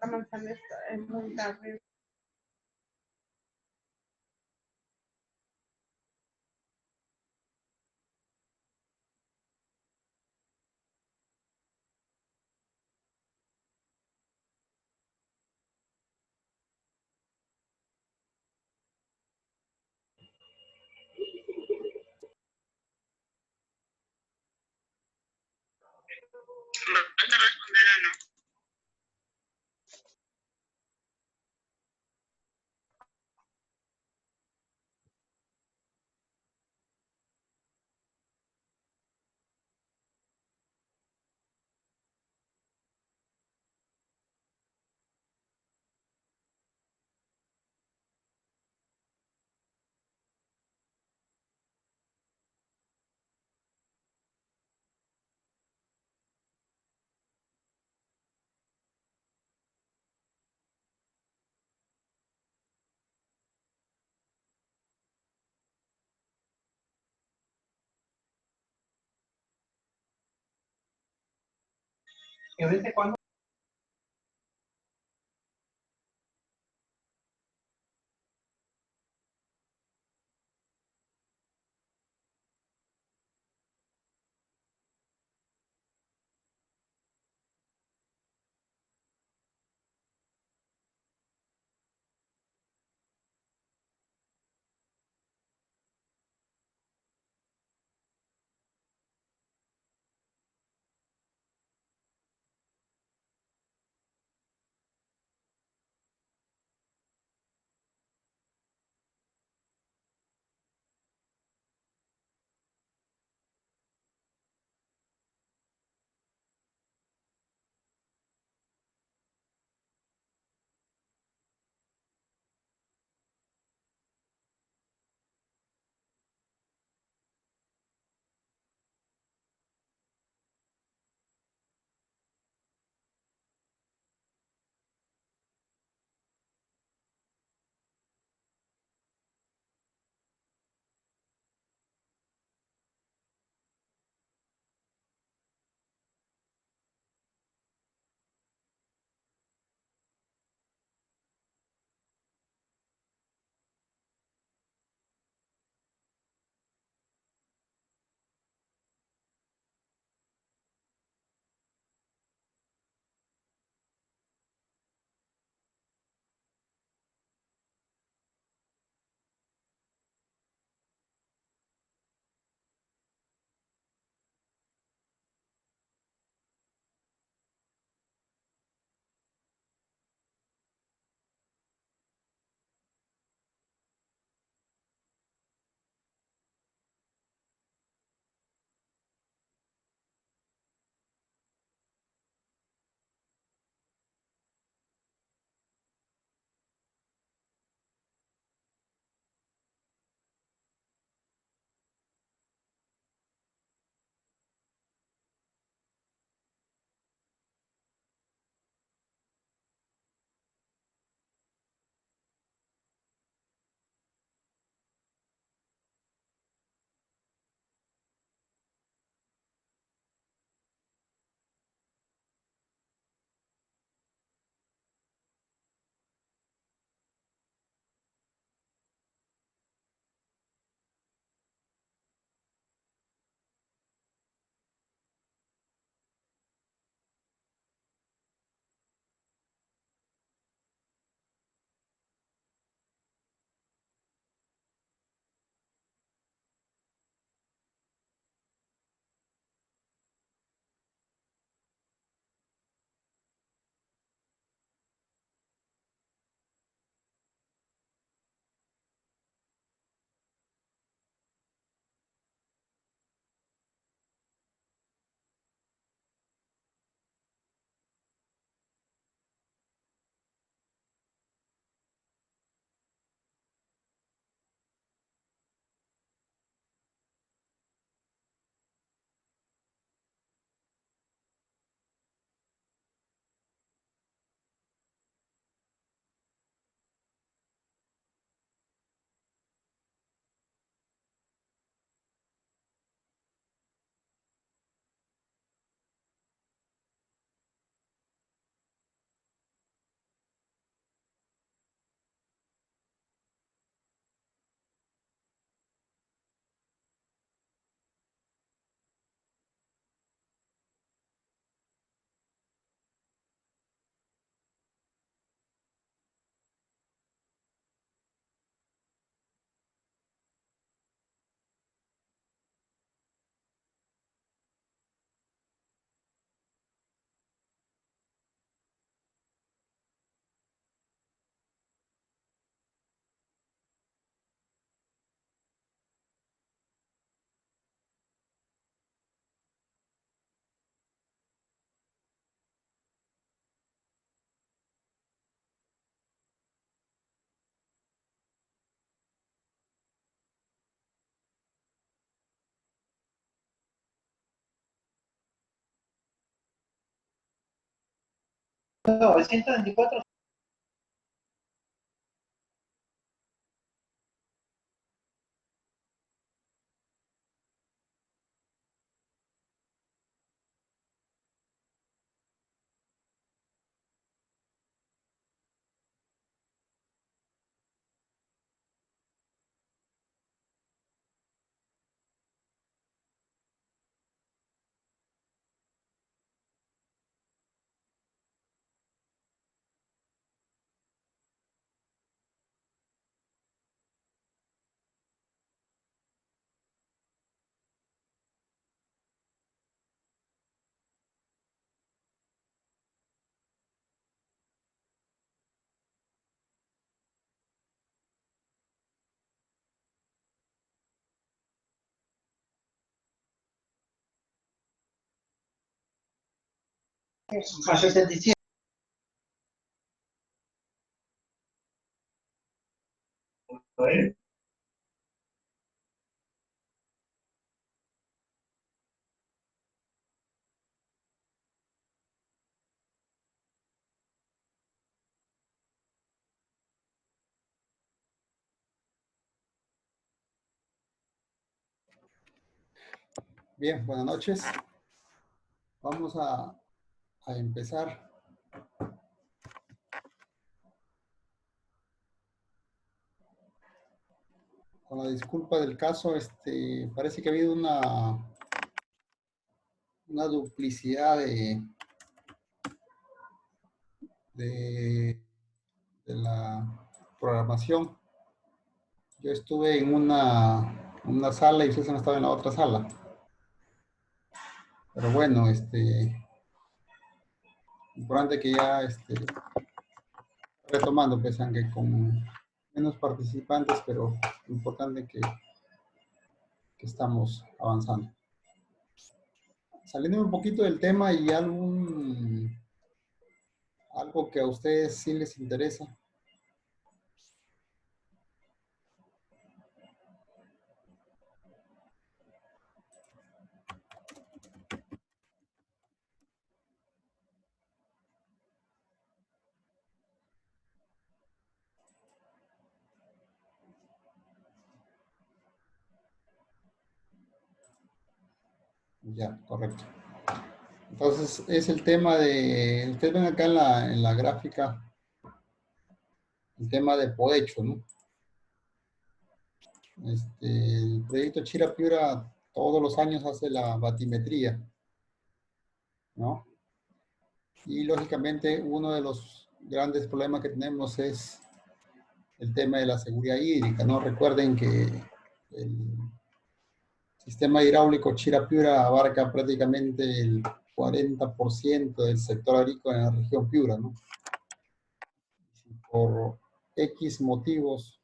La manzana es muy tarde. ¿Vas a responder o no? No, el 124. A 77. Bien, buenas noches. Vamos a empezar. Con la disculpa del caso, parece que ha habido una duplicidad de la programación. Yo estuve en una sala y ustedes han estado en la otra sala. Pero bueno, importante que ya retomando, pues aunque con menos participantes, pero importante que estamos avanzando. Saliendo un poquito del tema y algo que a ustedes sí les interesa. Ya, correcto. Entonces, es el tema de, ustedes ven acá en la gráfica, el tema de Podecho, ¿no? El proyecto Chira Piura todos los años hace la batimetría, ¿no? Y lógicamente uno de los grandes problemas que tenemos es el tema de la seguridad hídrica, ¿no? Recuerden que el sistema hidráulico Chira Piura abarca prácticamente el 40% del sector agrícola en la región Piura, ¿no? Por X motivos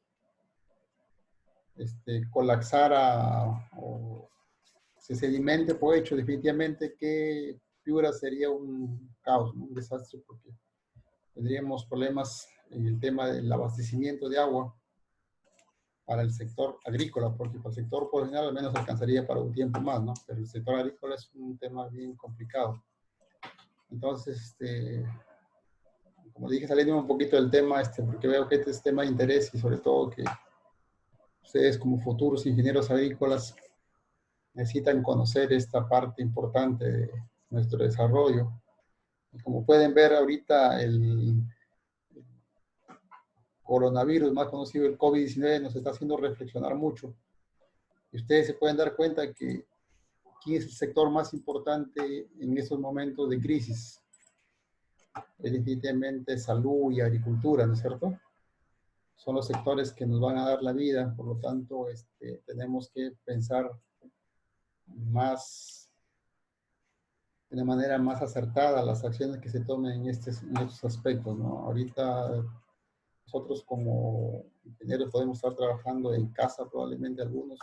colapsara o se sedimente por hecho, definitivamente que Piura sería un caos, ¿no? Un desastre, porque tendríamos problemas en el tema del abastecimiento de agua para el sector agrícola, porque para el sector por general al menos alcanzaría para un tiempo más, ¿no? Pero el sector agrícola es un tema bien complicado. Entonces, como dije, saliendo un poquito del tema, porque veo que este es tema de interés y sobre todo que ustedes como futuros ingenieros agrícolas necesitan conocer esta parte importante de nuestro desarrollo. Y como pueden ver ahorita, el coronavirus, más conocido el COVID-19, nos está haciendo reflexionar mucho. Y ustedes se pueden dar cuenta que ¿quién es el sector más importante en estos momentos de crisis? Es definitivamente salud y agricultura, ¿no es cierto? Son los sectores que nos van a dar la vida, por lo tanto, tenemos que pensar más, de una manera más acertada las acciones que se tomen en estos aspectos, ¿no? Ahorita nosotros como ingenieros podemos estar trabajando en casa, probablemente algunos,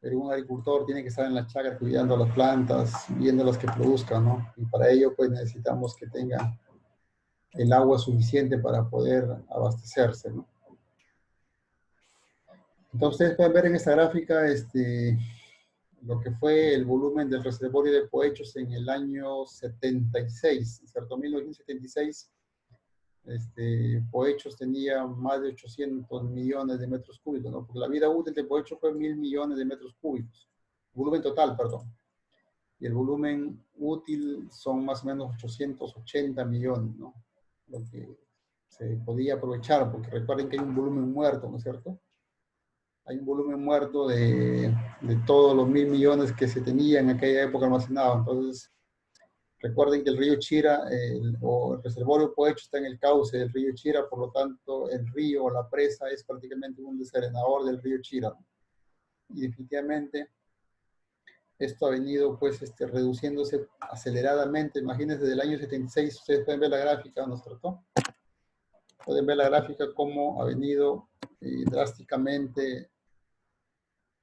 pero un agricultor tiene que estar en la chacra cuidando las plantas, viendo las que produzcan, ¿no? Y para ello, pues necesitamos que tengan el agua suficiente para poder abastecerse, ¿no? Entonces ustedes pueden ver en esta gráfica lo que fue el volumen del reservorio de Poechos en el año 76, ¿cierto? 1976, Poechos tenía más de 800 millones de metros cúbicos, ¿no? Porque la vida útil de Poechos fue 1.000 millones de metros cúbicos. Volumen total, perdón. Y el volumen útil son más o menos 880 millones, ¿no? Lo que se podía aprovechar, porque recuerden que hay un volumen muerto, ¿no es cierto? Hay un volumen muerto de todos los 1.000 millones que se tenía en aquella época almacenado. Entonces, recuerden que el río Chira, o el reservorio Poecho está en el cauce del río Chira, por lo tanto, el río o la presa es prácticamente un desarenador del río Chira, ¿no? Y definitivamente, esto ha venido pues reduciéndose aceleradamente. Imagínense, desde el año 76, ustedes pueden ver la gráfica, ¿no es cierto? Pueden ver la gráfica cómo ha venido drásticamente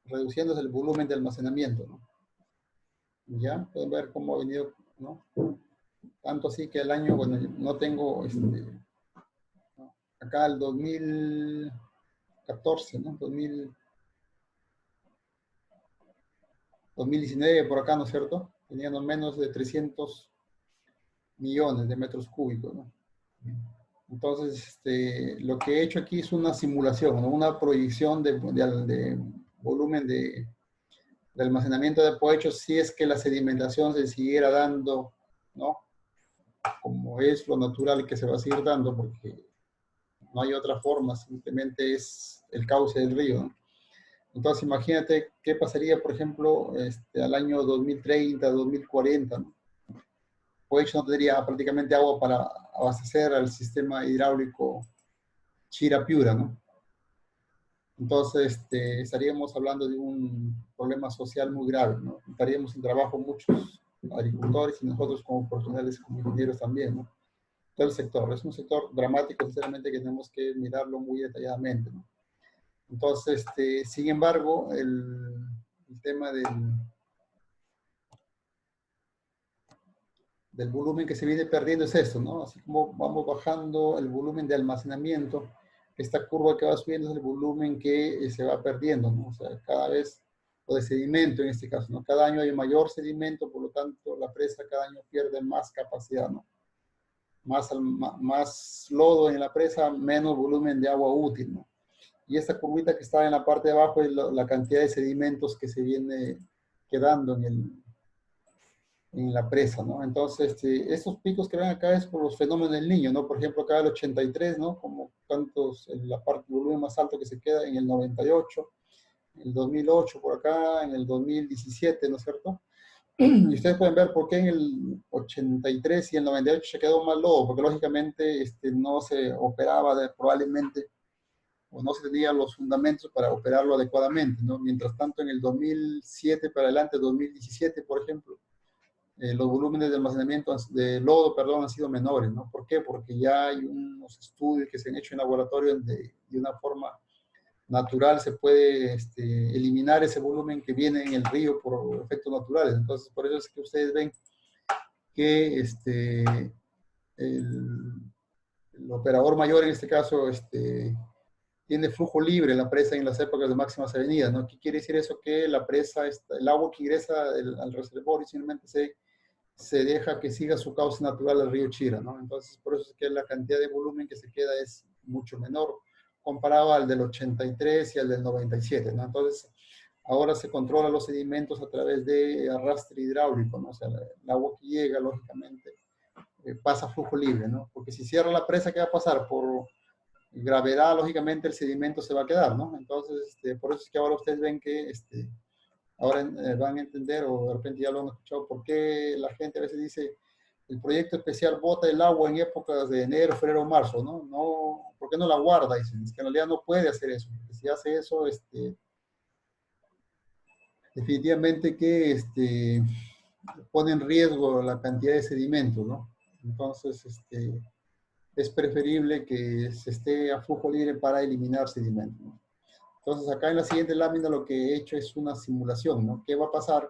reduciéndose el volumen de almacenamiento, ¿no? Ya, pueden ver cómo ha venido, ¿no? Tanto así que el año, bueno, no tengo, ¿no? Acá el 2014, ¿no? 2019 por acá, ¿no es cierto? Tenían menos de 300 millones de metros cúbicos, ¿no? Entonces, lo que he hecho aquí es una simulación, ¿no? Una proyección de volumen de almacenamiento de Poechos si es que la sedimentación se siguiera dando, ¿no? Como es lo natural que se va a seguir dando, porque no hay otra forma, simplemente es el cauce del río, ¿no? Entonces, imagínate qué pasaría, por ejemplo, al año 2030, 2040, ¿no? Poechos no tendría prácticamente agua para abastecer al sistema hidráulico Chira-Piura, ¿no? Entonces, estaríamos hablando de un problema social muy grave, ¿no? Estaríamos sin trabajo muchos agricultores y nosotros como profesionales, como ingenieros también, ¿no? Todo el sector. Es un sector dramático, sinceramente, que tenemos que mirarlo muy detalladamente, ¿no? Entonces, sin embargo, el tema del volumen que se viene perdiendo es esto, ¿no? Así como vamos bajando el volumen de almacenamiento, esta curva que va subiendo es el volumen que se va perdiendo, ¿no? O sea, cada vez, o de sedimento en este caso, ¿no? Cada año hay mayor sedimento, por lo tanto, la presa cada año pierde más capacidad, ¿no? Más lodo en la presa, menos volumen de agua útil, ¿no? Y esta curvita que está en la parte de abajo es la cantidad de sedimentos que se viene quedando en la presa, ¿no? Entonces, estos picos que ven acá es por los fenómenos del Niño, ¿no? Por ejemplo, acá el 83, ¿no? Como tantos, la parte del volumen más alto que se queda en el 98, en el 2008 por acá, en el 2017, ¿no es cierto? Y ustedes pueden ver por qué en el 83 y el 98 se quedó más lodo, porque lógicamente no se operaba probablemente, o no se tenían los fundamentos para operarlo adecuadamente, ¿no? Mientras tanto, en el 2007 para adelante, 2017, por ejemplo, los volúmenes de almacenamiento de lodo, perdón, han sido menores, ¿no? ¿Por qué? Porque ya hay unos estudios que se han hecho en laboratorio de una forma natural se puede eliminar ese volumen que viene en el río por efectos naturales. Entonces, por eso es que ustedes ven que el operador mayor en este caso tiene flujo libre en la presa en las épocas de máximas avenidas, ¿no? ¿Qué quiere decir eso? Que la presa, el agua que ingresa al reservorio simplemente se deja que siga su cauce natural al río Chira, ¿no? Entonces, por eso es que la cantidad de volumen que se queda es mucho menor comparado al del 83 y al del 97, ¿no? Entonces, ahora se controla los sedimentos a través de arrastre hidráulico, ¿no? O sea, el agua que llega, lógicamente, pasa a flujo libre, ¿no? Porque si cierra la presa, ¿qué va a pasar? Por gravedad, lógicamente, el sedimento se va a quedar, ¿no? Entonces, por eso es que ahora ustedes ven que ahora van a entender, o de repente ya lo han escuchado, por qué la gente a veces dice, el proyecto especial bota el agua en épocas de enero, febrero, marzo, ¿no? No, ¿por qué no la guarda? Dicen, es que en realidad no puede hacer eso, porque si hace eso, definitivamente que pone en riesgo la cantidad de sedimentos, ¿no? Entonces, es preferible que se esté a flujo libre para eliminar sedimentos, ¿no? Entonces, acá en la siguiente lámina lo que he hecho es una simulación, ¿no? ¿Qué va a pasar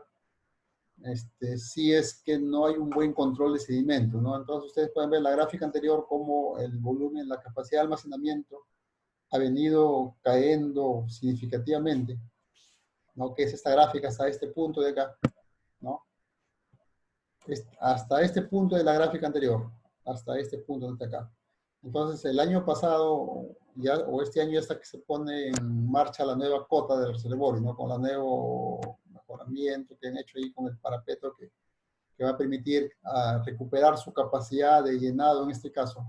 si es que no hay un buen control de sedimento, ¿no? Entonces, ustedes pueden ver la gráfica anterior cómo el volumen, la capacidad de almacenamiento ha venido cayendo significativamente, ¿no? Que es esta gráfica hasta este punto de acá, ¿no? Hasta este punto de la gráfica anterior, hasta este punto de acá. Entonces, el año pasado, ya, o este año ya está que se pone en marcha la nueva cota del reservorio, ¿no? Con el nuevo mejoramiento que han hecho ahí con el parapeto que va a permitir recuperar su capacidad de llenado en este caso.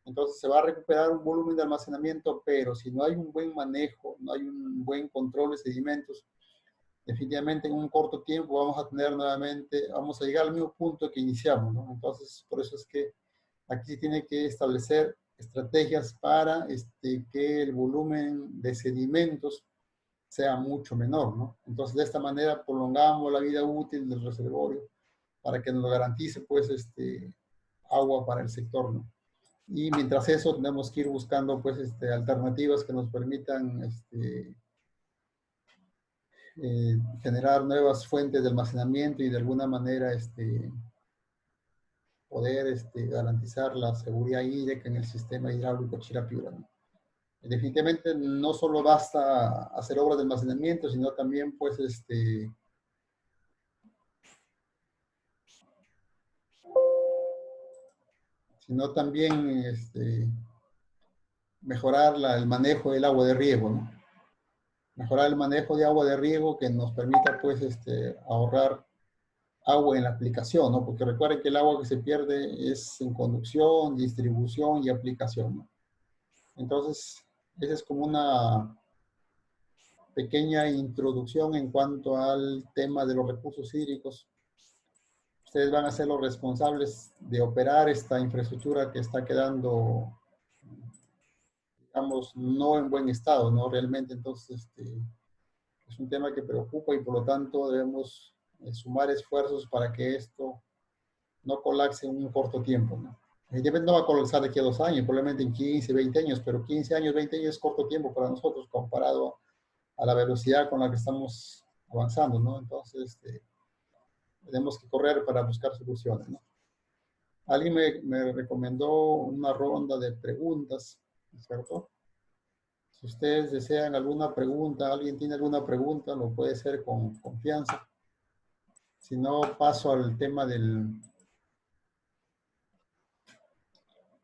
Entonces se va a recuperar un volumen de almacenamiento, pero si no hay un buen manejo, no hay un buen control de sedimentos, definitivamente en un corto tiempo vamos a tener nuevamente, vamos a llegar al mismo punto que iniciamos, ¿no? Entonces, por eso es que aquí se tiene que establecer estrategias para que el volumen de sedimentos sea mucho menor, ¿no? Entonces, de esta manera prolongamos la vida útil del reservorio para que nos garantice, pues, agua para el sector, ¿no? Y mientras eso, tenemos que ir buscando, pues, alternativas que nos permitan, generar nuevas fuentes de almacenamiento y de alguna manera, poder, garantizar la seguridad hídrica en el sistema hidráulico Chirapiura, ¿no? Definitivamente no solo basta hacer obras de almacenamiento, sino también, pues, sino también, mejorar el manejo del agua de riego, ¿no? Mejorar el manejo de agua de riego que nos permita, pues, ahorrar agua en la aplicación, ¿no? Porque recuerden que el agua que se pierde es en conducción, distribución y aplicación, ¿no? Entonces, esa es como una pequeña introducción en cuanto al tema de los recursos hídricos. Ustedes van a ser los responsables de operar esta infraestructura que está quedando, digamos, no en buen estado, ¿no? Realmente, entonces, es un tema que preocupa y por lo tanto debemos sumar esfuerzos para que esto no colapse en un corto tiempo, ¿no? Evidentemente no va a colapsar de aquí a 2 años, probablemente en 15, 20 años, pero 15 años, 20 años es corto tiempo para nosotros comparado a la velocidad con la que estamos avanzando, ¿no? Entonces, tenemos que correr para buscar soluciones, ¿no? Alguien me recomendó una ronda de preguntas, ¿cierto? Si ustedes desean alguna pregunta, alguien tiene alguna pregunta, lo puede hacer con confianza. Si no, paso al tema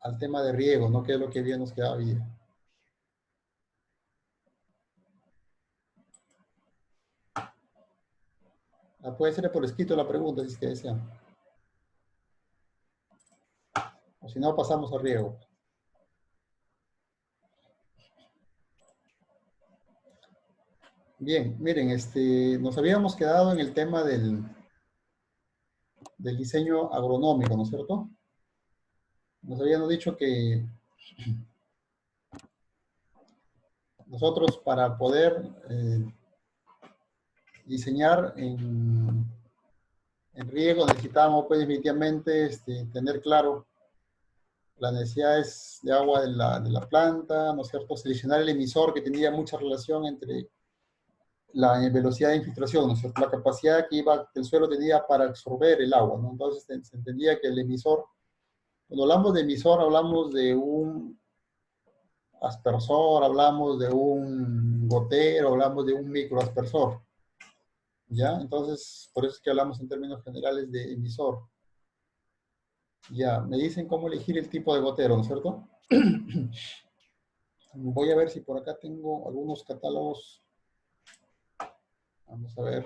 al tema de riego, ¿no? Que es lo que bien nos queda bien. Puede ser por escrito la pregunta, si es que desean. O si no, pasamos al riego. Bien, miren, nos habíamos quedado en el tema del diseño agronómico, ¿no es cierto? Nos habíamos dicho que nosotros para poder diseñar en riego necesitábamos pues definitivamente tener claro las necesidades de agua de la planta, ¿no es cierto? Seleccionar el emisor que tenía mucha relación entre la velocidad de infiltración, ¿no es cierto? La capacidad que el suelo tenía para absorber el agua, ¿no? Entonces se entendía que el emisor, cuando hablamos de emisor, hablamos de un aspersor, hablamos de un gotero, hablamos de un microaspersor, ¿ya? Entonces, por eso es que hablamos en términos generales de emisor. Ya, me dicen cómo elegir el tipo de gotero, ¿no es cierto? Voy a ver si por acá tengo algunos catálogos. Vamos a ver.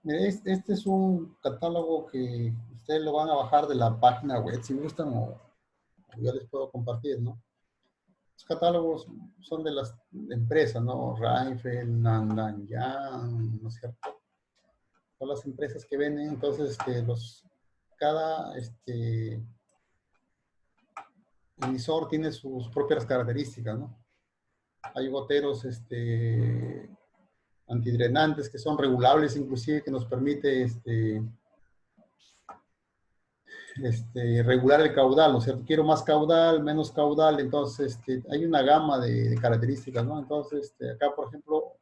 Mire, este es un catálogo que ustedes lo van a bajar de la página web, si gustan, o yo les puedo compartir, ¿no? Los catálogos son de las empresas, ¿no? Reinfeldt, Nandan Yang, ¿no es cierto? Son las empresas que venden, entonces, cada emisor tiene sus propias características, ¿no? Hay goteros antidrenantes que son regulables, inclusive, que nos permite regular el caudal, ¿no es cierto? Quiero más caudal, menos caudal, entonces hay una gama de características, ¿no? Entonces, acá, por ejemplo,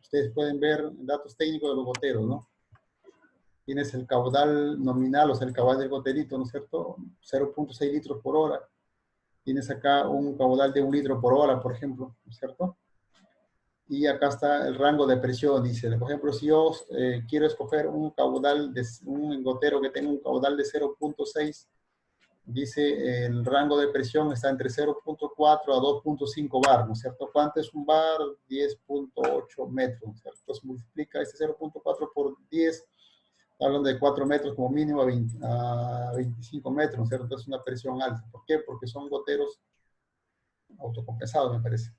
ustedes pueden ver datos técnicos de los goteros, ¿no? Tienes el caudal nominal, o sea, el caudal del goterito, ¿no es cierto? 0.6 litros por hora. Tienes acá un caudal de 1 litro por hora, por ejemplo, ¿no es cierto? Y acá está el rango de presión, dice. Por ejemplo, si yo quiero escoger un caudal, un gotero que tenga un caudal de 0.6, dice el rango de presión está entre 0.4 a 2.5 bar, ¿no es cierto? ¿Cuánto es un bar? 10.8 metros, ¿no es cierto? Entonces multiplica este 0.4 por 10, hablan de 4 metros como mínimo a 25 metros, ¿no es cierto? Entonces una presión alta. ¿Por qué? Porque son goteros autocompensados, me parece.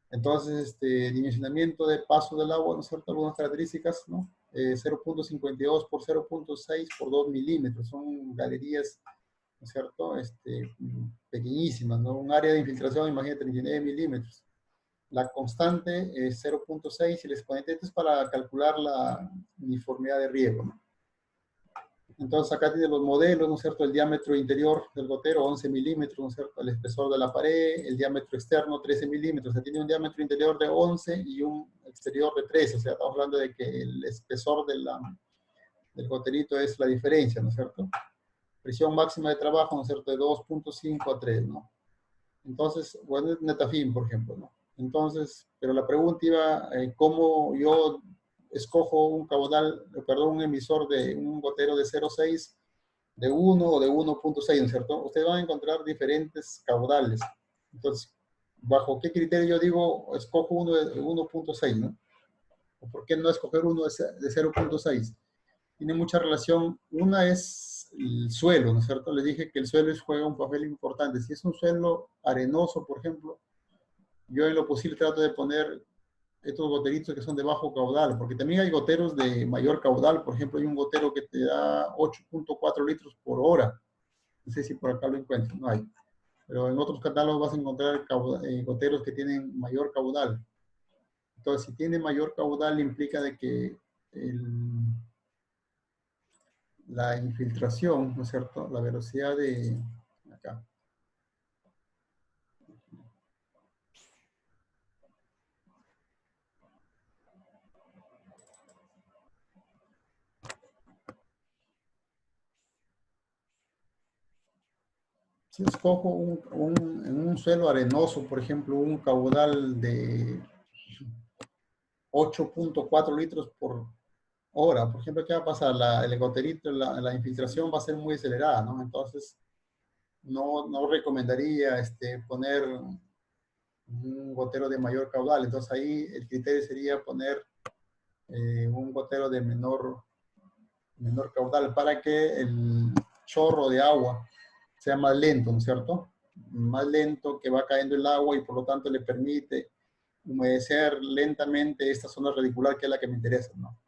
Entonces, dimensionamiento de paso del agua, ¿no es cierto? Algunas características, ¿no? 0.52 por 0.6 por 2 milímetros. Son galerías, ¿no es cierto? Pequeñísimas, ¿no? Un área de infiltración, imagínate, 39 milímetros. La constante es 0.6 y el exponente es para calcular la uniformidad de riego, ¿no? Entonces acá tiene los modelos, ¿no es cierto? El diámetro interior del gotero, 11 milímetros, ¿no es cierto? El espesor de la pared, el diámetro externo, 13 milímetros. O sea, tiene un diámetro interior de 11 y un exterior de 13. O sea, estamos hablando de que el espesor del goterito es la diferencia, ¿no es cierto? Presión máxima de trabajo, ¿no es cierto? De 2.5 a 3, ¿no? Entonces, bueno, es Netafim, por ejemplo, ¿no? Entonces, pero la pregunta iba, ¿cómo yo escojo un caudal, perdón, un emisor de un gotero de 0.6, de 1 o de 1.6, ¿no es cierto? Ustedes van a encontrar diferentes caudales. Entonces, ¿bajo qué criterio yo digo, escojo uno de 1.6, ¿no? ¿O por qué no escoger uno de 0.6? Tiene mucha relación. Una es el suelo, ¿no es cierto? Les dije que el suelo juega un papel importante. Si es un suelo arenoso, por ejemplo, yo en lo posible trato de poner estos goteritos que son de bajo caudal, porque también hay goteros de mayor caudal. Por ejemplo, hay un gotero que te da 8.4 litros por hora. No sé si por acá lo encuentro, no hay. Pero en otros catálogos vas a encontrar goteros que tienen mayor caudal. Entonces, si tiene mayor caudal, implica de que la infiltración, ¿no es cierto? La velocidad de... acá. Si escojo en un suelo arenoso, por ejemplo, un caudal de 8.4 litros por hora, por ejemplo, ¿qué va a pasar? El goterito, la infiltración va a ser muy acelerada, ¿no? Entonces, no recomendaría poner un gotero de mayor caudal. Entonces, ahí el criterio sería poner un gotero de menor caudal para que el chorro de agua sea más lento, ¿no es cierto? Más lento, que va cayendo el agua y por lo tanto le permite humedecer lentamente esta zona radicular que es la que me interesa, ¿no?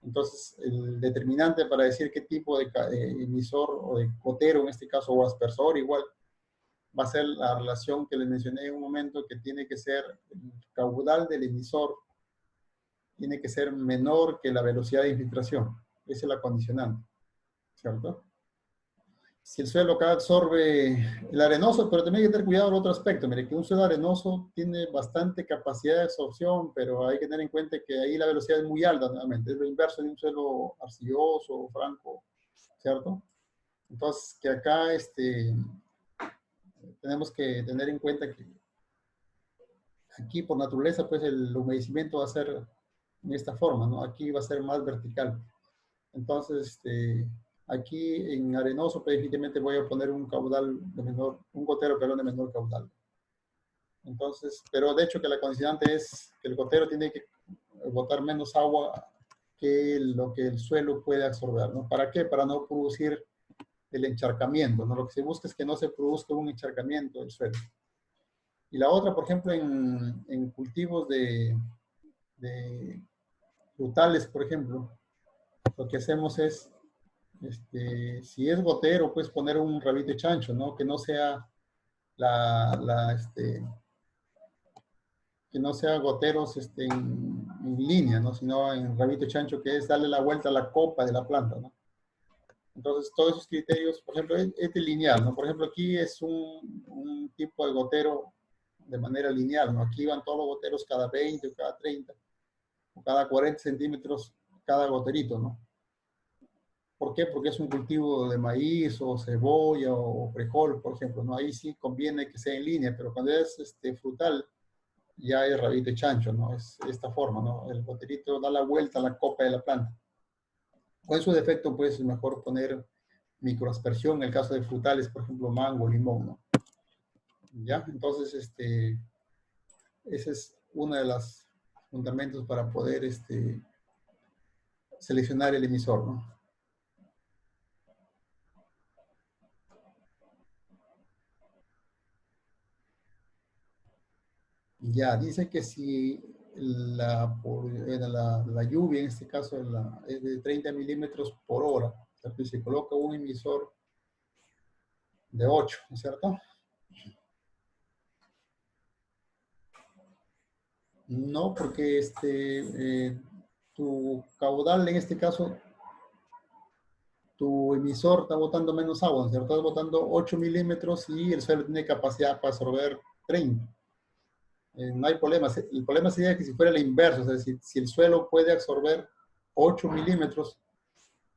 Entonces, el determinante para decir qué tipo de emisor o de gotero, en este caso, o aspersor, igual, va a ser la relación que les mencioné en un momento, que tiene que ser el caudal del emisor, tiene que ser menor que la velocidad de infiltración. Esa es la condicionante, ¿cierto? Si el suelo acá absorbe el arenoso, pero también hay que tener cuidado en otro aspecto. Mire, que un suelo arenoso tiene bastante capacidad de absorción, pero hay que tener en cuenta que ahí la velocidad es muy alta, nuevamente. Es lo inverso de un suelo arcilloso o franco, ¿cierto? Entonces, que acá tenemos que tener en cuenta que aquí, por naturaleza, pues el humedecimiento va a ser de esta forma, ¿no? Aquí va a ser más vertical. Entonces, aquí en arenoso, pues, definitivamente voy a poner un caudal de menor, un gotero, perdón, de menor caudal. Entonces, pero de hecho que la condicionante es que el gotero tiene que botar menos agua que lo que el suelo puede absorber, ¿no? ¿Para qué? Para no producir el encharcamiento, ¿no? Lo que se busca es que no se produzca un encharcamiento del suelo. Y la otra, por ejemplo, en cultivos de frutales, por ejemplo, lo que hacemos es, si es gotero, pues poner un rabito de chancho, ¿no? Que no sea que no sean goteros en línea, ¿no? Sino en rabito chancho, que es darle la vuelta a la copa de la planta, ¿no? Entonces, todos esos criterios, por ejemplo, este lineal, ¿no? Por ejemplo, aquí es un tipo de gotero de manera lineal, ¿no? Aquí van todos los goteros cada 20 o cada 30 o cada 40 centímetros cada goterito, ¿no? ¿Por qué? Porque es un cultivo de maíz o cebolla o frijol, por ejemplo, ¿no? Ahí sí conviene que sea en línea, pero cuando es frutal, ya es rabito y chancho, ¿no? Es esta forma, ¿no? El goterito da la vuelta a la copa de la planta. O en su defecto, pues, es mejor poner microaspersión en el caso de frutales, por ejemplo, mango, limón, ¿no? ¿Ya? Entonces, ese es uno de los fundamentos para poder seleccionar el emisor, ¿no? Ya, dice que si la lluvia, en este caso, es de 30 milímetros por hora, o sea, que se coloca un emisor de 8, ¿no es cierto? No, porque tu caudal, en este caso, tu emisor está botando menos agua, ¿no es cierto? Está botando 8 milímetros y el suelo tiene capacidad para absorber 30. No hay problema. El problema sería que si fuera la inversa, o sea, si el suelo puede absorber 8 milímetros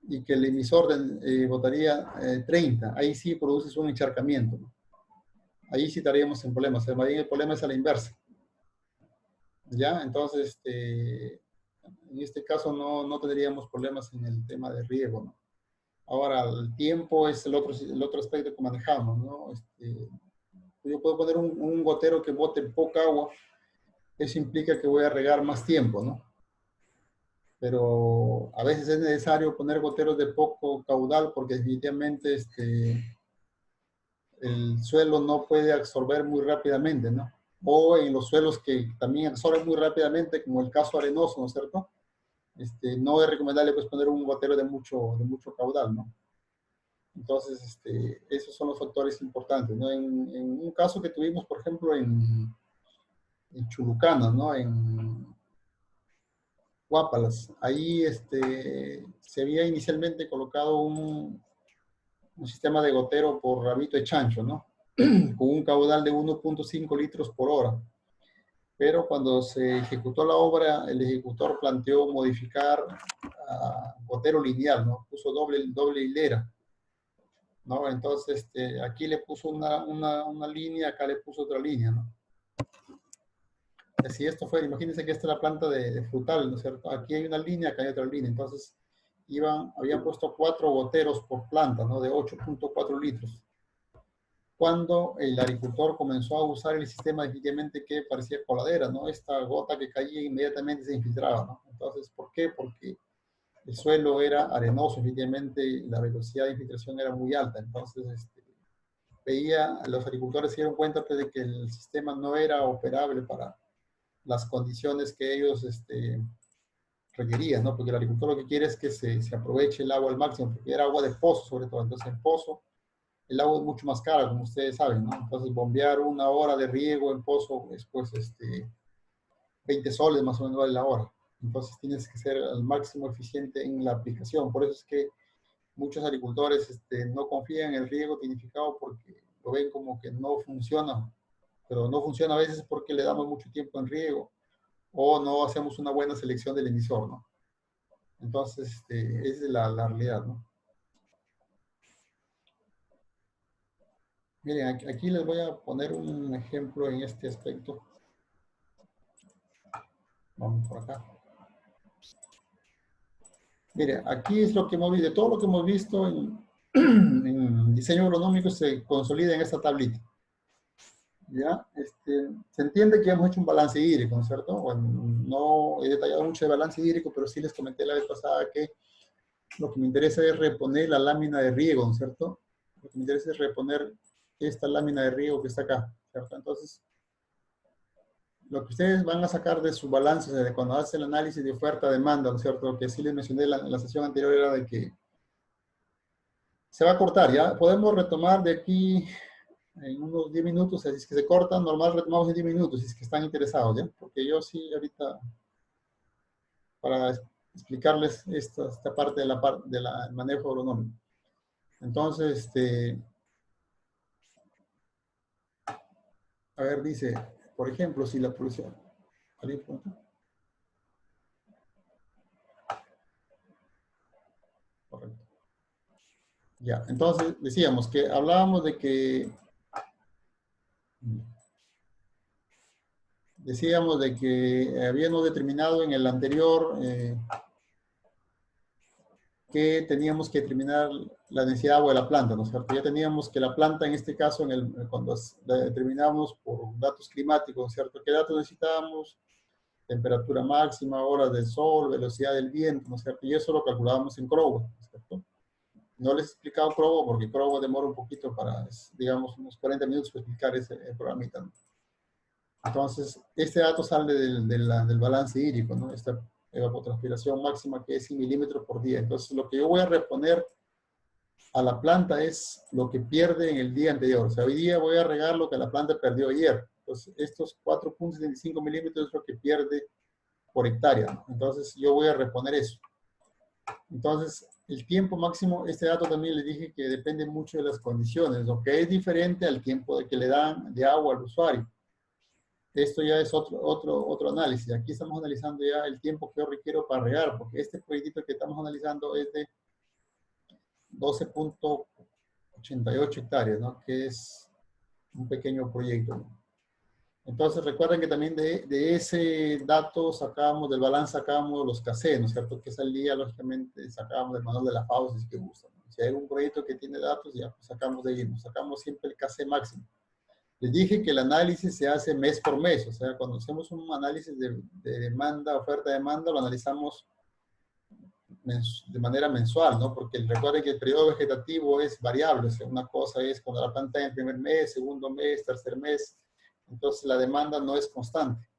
y que el emisor botaría 30, ahí sí produces un encharcamiento, ¿no? Ahí sí estaríamos en problemas. O sea, más bien el problema es a la inversa. ¿Ya? Entonces, en este caso no tendríamos problemas en el tema de riego, ¿no? Ahora, el tiempo es el otro aspecto que manejamos, ¿no? Yo puedo poner un gotero que bote poca agua, eso implica que voy a regar más tiempo, ¿no? Pero a veces es necesario poner goteros de poco caudal porque definitivamente el suelo no puede absorber muy rápidamente, ¿no? O en los suelos que también absorben muy rápidamente, como el caso arenoso, ¿no es cierto? No es recomendable pues poner un gotero de mucho caudal, ¿no? Entonces, esos son los factores importantes, ¿no? En un caso que tuvimos, por ejemplo, en Chulucana, ¿no? En Guapalas, ahí se había inicialmente colocado un sistema de gotero por rabito de chancho, ¿no? Con un caudal de 1.5 litros por hora. Pero cuando se ejecutó la obra, el ejecutor planteó modificar a gotero lineal, ¿no? Puso doble hilera, ¿no? Entonces, aquí le puso una línea, acá le puso otra línea, ¿no? Si esto fuera, imagínense que esta es la planta de frutal, ¿no es cierto? Aquí hay una línea, acá hay otra línea. Entonces, habían puesto 4 goteros por planta, ¿no? De 8.4 litros. Cuando el agricultor comenzó a usar el sistema, definitivamente que parecía coladera, ¿no? Esta gota que caía inmediatamente se infiltraba, ¿no? Entonces, ¿por qué? Porque el suelo era arenoso, definitivamente la velocidad de infiltración era muy alta. Entonces, los agricultores se dieron cuenta pues, de que el sistema no era operable para las condiciones que ellos requerían, ¿no? Porque el agricultor lo que quiere es que se aproveche el agua al máximo, porque era agua de pozo sobre todo. Entonces, en pozo, el agua es mucho más cara, como ustedes saben, ¿no? Entonces, bombear una hora de riego en pozo es, pues, 20 soles más o menos vale la hora. Entonces, tienes que ser al máximo eficiente en la aplicación. Por eso es que muchos agricultores no confían en el riego tinificado porque lo ven como que no funciona. Pero no funciona a veces porque le damos mucho tiempo en riego o no hacemos una buena selección del emisor, ¿no? Entonces, esa es la realidad, ¿no? Miren, aquí les voy a poner un ejemplo en este aspecto. Vamos por acá. Mire, aquí es lo que hemos visto, todo lo que hemos visto en diseño agronómico se consolida en esta tablita. ¿Ya? Se entiende que hemos hecho un balance hídrico, ¿no es cierto? Bueno, no he detallado mucho de balance hídrico, pero sí les comenté la vez pasada que lo que me interesa es reponer la lámina de riego, ¿no es cierto? Lo que me interesa es reponer esta lámina de riego que está acá, ¿cierto? Entonces, lo que ustedes van a sacar de su balance, o sea, de cuando hacen el análisis de oferta-demanda, ¿no es cierto? Lo que sí les mencioné en la sesión anterior era de que se va a cortar, ¿ya? Podemos retomar de aquí en unos 10 minutos, si es que se corta, normal retomamos en 10 minutos, si es que están interesados, ¿ya? Porque yo sí, ahorita, para explicarles esta parte de del manejo agronómico. Entonces, a ver, dice, por ejemplo, si la producción... ¿Alguien pregunta? Correcto. Ya, entonces decíamos que hablábamos de que habíamos determinado en el anterior que teníamos que determinar la densidad de agua de la planta, ¿no es cierto? Ya teníamos que la planta, en este caso, cuando la determinamos por datos climáticos, ¿no es cierto? ¿Qué datos necesitábamos? Temperatura máxima, horas del sol, velocidad del viento, ¿no es cierto? Y eso lo calculábamos en CROWA, ¿no es cierto? No les he explicado CROWA porque CROWA demora un poquito para, digamos, unos 40 minutos para explicar ese programita, ¿no? Entonces, este dato sale del balance hídrico, ¿no? Esta evapotranspiración máxima que es 100 milímetros por día. Entonces, lo que yo voy a reponer a la planta es lo que pierde en el día anterior. O sea, hoy día voy a regar lo que la planta perdió ayer. Entonces, estos 4.75 milímetros es lo que pierde por hectárea, ¿no? Entonces, yo voy a reponer eso. Entonces, el tiempo máximo, este dato también les dije que depende mucho de las condiciones, lo que es diferente al tiempo que le dan de agua al usuario. Esto ya es otro análisis. Aquí estamos analizando ya el tiempo que yo requiero para regar, porque este proyectito que estamos analizando es de 12.88 hectáreas, ¿no? Que es un pequeño proyecto, ¿no? Entonces, recuerden que también de ese dato sacábamos, del balance sacábamos los KC, ¿no es cierto? Que salía, lógicamente, sacábamos del manual de la FAO, si es que gustan, ¿no? Si hay un proyecto que tiene datos, ya pues, sacamos de ahí, nos sacamos siempre el KC máximo. Les dije que el análisis se hace mes por mes, o sea, cuando hacemos un análisis de demanda, oferta-demanda, lo analizamos de manera mensual, ¿no? Porque recuerden que el periodo vegetativo es variable, o sea, una cosa es cuando la planta en el primer mes, segundo mes, tercer mes, entonces la demanda no es constante.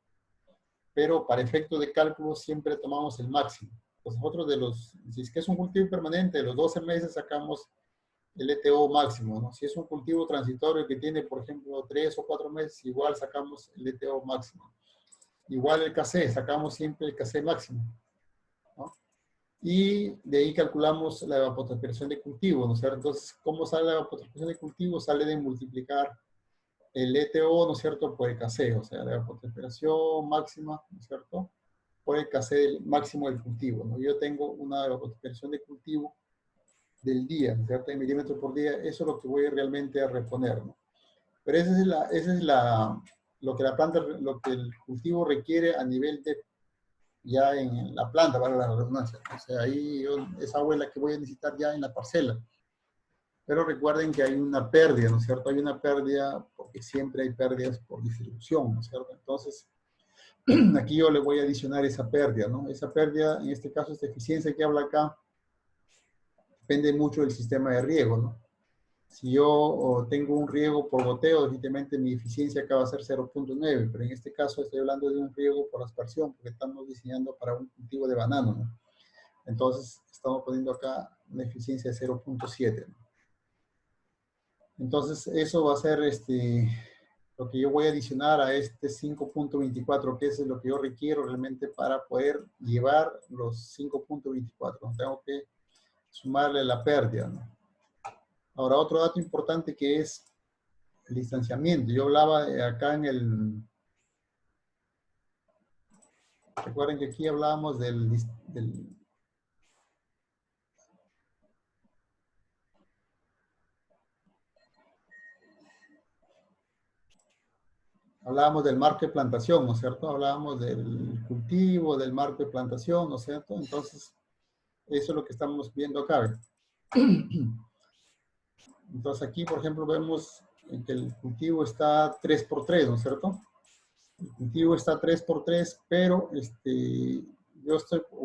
Pero para efectos de cálculo siempre tomamos el máximo. Pues nosotros si es que es un cultivo permanente, de los 12 meses sacamos el ETO máximo, ¿no? Si es un cultivo transitorio que tiene, por ejemplo, 3 o 4 meses, igual sacamos el ETO máximo. Igual el KC, sacamos siempre el KC máximo, ¿no? Y de ahí calculamos la evapotranspiración de cultivo, ¿no es cierto? Entonces, ¿cómo sale la evapotranspiración de cultivo? Sale de multiplicar el ETO, ¿no es cierto?, por el KC, o sea, la evapotranspiración máxima, ¿no es cierto?, por el KC máximo del cultivo, ¿no? Yo tengo una evapotranspiración de cultivo del día, ¿no es cierto?, en milímetros por día, eso es lo que voy realmente a reponer, ¿no? Pero esa es lo que la planta, lo que el cultivo requiere a nivel de, ya en la planta, para la redundancia. O sea, ahí esa agua es la que voy a necesitar ya en la parcela. Pero recuerden que hay una pérdida, ¿no es cierto? Hay una pérdida, porque siempre hay pérdidas por distribución, ¿no es cierto? Entonces, aquí yo le voy a adicionar esa pérdida, ¿no? Esa pérdida, en este caso, esta eficiencia que habla acá, depende mucho del sistema de riego, ¿no? Si yo tengo un riego por goteo, definitivamente mi eficiencia acá va a ser 0.9, pero en este caso estoy hablando de un riego por aspersión, porque estamos diseñando para un cultivo de banano, ¿no? Entonces, estamos poniendo acá una eficiencia de 0.7, ¿no? Entonces, eso va a ser lo que yo voy a adicionar a este 5.24, que es lo que yo requiero realmente para poder llevar los 5.24. Tengo que sumarle la pérdida, ¿no? Ahora, otro dato importante que es el distanciamiento. Yo hablaba acá recuerden que aquí hablábamos hablábamos del marco de plantación, ¿no es cierto? Hablábamos del cultivo, del marco de plantación, ¿no es cierto? Entonces, eso es lo que estamos viendo acá, ¿ve? Entonces aquí, por ejemplo, vemos que el cultivo está 3x3, ¿no es cierto? El cultivo está 3x3, pero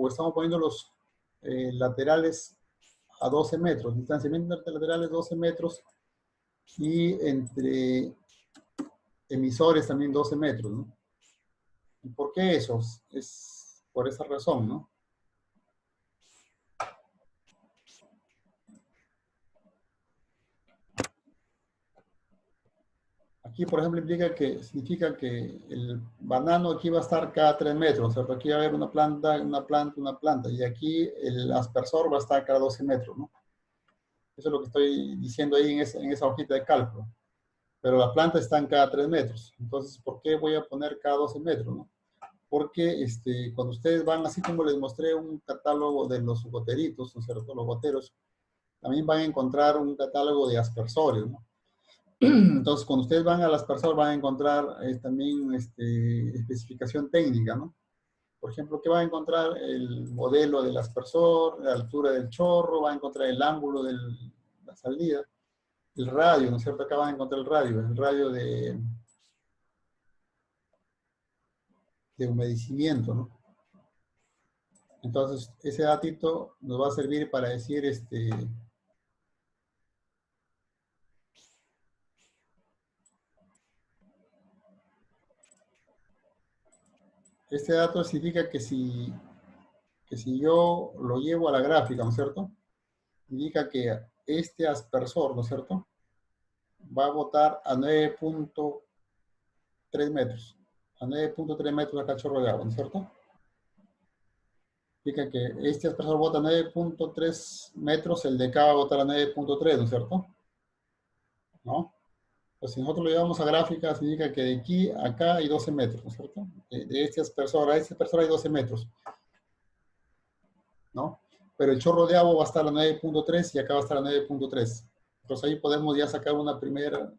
estamos poniendo los laterales a 12 metros, distanciamiento entre laterales 12 metros y entre emisores también 12 metros, ¿no? ¿Y por qué eso? Es por esa razón, ¿no? Aquí, por ejemplo, significa que el banano aquí va a estar cada 3 metros, ¿cierto? Aquí va a haber una planta, una planta, una planta, y aquí el aspersor va a estar cada 12 metros, ¿no? Eso es lo que estoy diciendo ahí en esa hojita de cálculo. Pero las plantas están cada 3 metros. Entonces, ¿por qué voy a poner cada 12 metros, no? Porque cuando ustedes van, así como les mostré un catálogo de los goteritos, ¿no es cierto? Los goteros, también van a encontrar un catálogo de aspersores, ¿no? Entonces, cuando ustedes van al aspersor, van a encontrar también especificación técnica, ¿no? Por ejemplo, ¿qué va a encontrar? El modelo del aspersor, la altura del chorro, va a encontrar el ángulo de la salida, el radio, ¿no es cierto? Acá van a encontrar el radio de humedecimiento, ¿no? Entonces, ese datito nos va a servir para decir, este dato significa que si yo lo llevo a la gráfica, ¿no es cierto? Indica que este aspersor, ¿no es cierto? Va a botar a 9.3 metros. A 9.3 metros acá chorro de agua, ¿no es cierto? Significa que este aspersor bota a 9.3 metros, el de acá va a botar a 9.3, ¿no es cierto? ¿No? Pues si nosotros lo llevamos a gráfica, significa que de aquí a acá hay 12 metros, ¿no es cierto? De este aspersor a este aspersor hay 12 metros, ¿no? Pero el chorro de agua va a estar a 9.3 y acá va a estar a 9.3. Entonces ahí podemos ya sacar una primera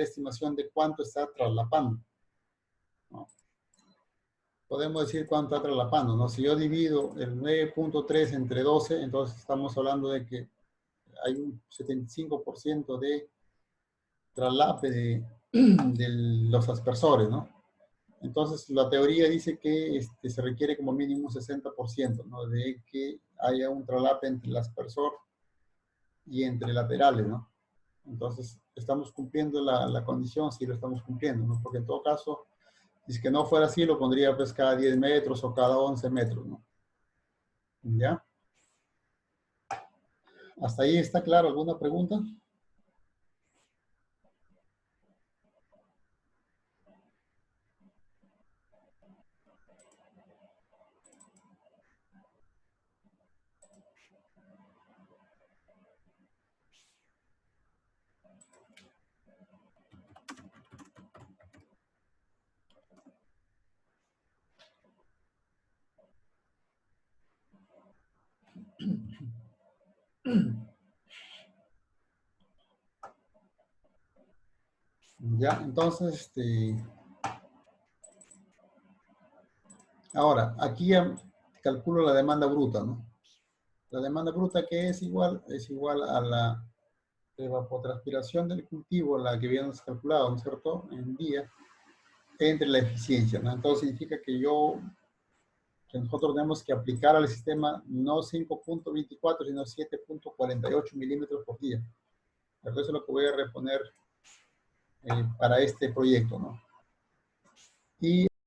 estimación de cuánto está traslapando, ¿no? Podemos decir cuánto está traslapando, ¿no? Si yo divido el 9.3 entre 12, entonces estamos hablando de que hay un 75% de traslape de los aspersores, ¿no? Entonces, la teoría dice que se requiere como mínimo un 60%, ¿no? De que haya un traslape entre el aspersor y entre laterales, ¿no? Entonces, estamos cumpliendo la condición, sí lo estamos cumpliendo, ¿no? Porque en todo caso, si es que no fuera así, lo pondría pues cada 10 metros o cada 11 metros, ¿no? ¿Ya? ¿Hasta ahí está claro? ¿Alguna pregunta? Ya, entonces, ahora, aquí ya calculo la demanda bruta, ¿no? La demanda bruta que es igual a la evapotranspiración del cultivo, la que habíamos calculado, ¿no es cierto? En día, entre la eficiencia, ¿no? Entonces significa que nosotros tenemos que aplicar al sistema no 5.24, sino 7.48 milímetros por día. Eso es lo que voy a reponer para este proyecto, ¿no? Y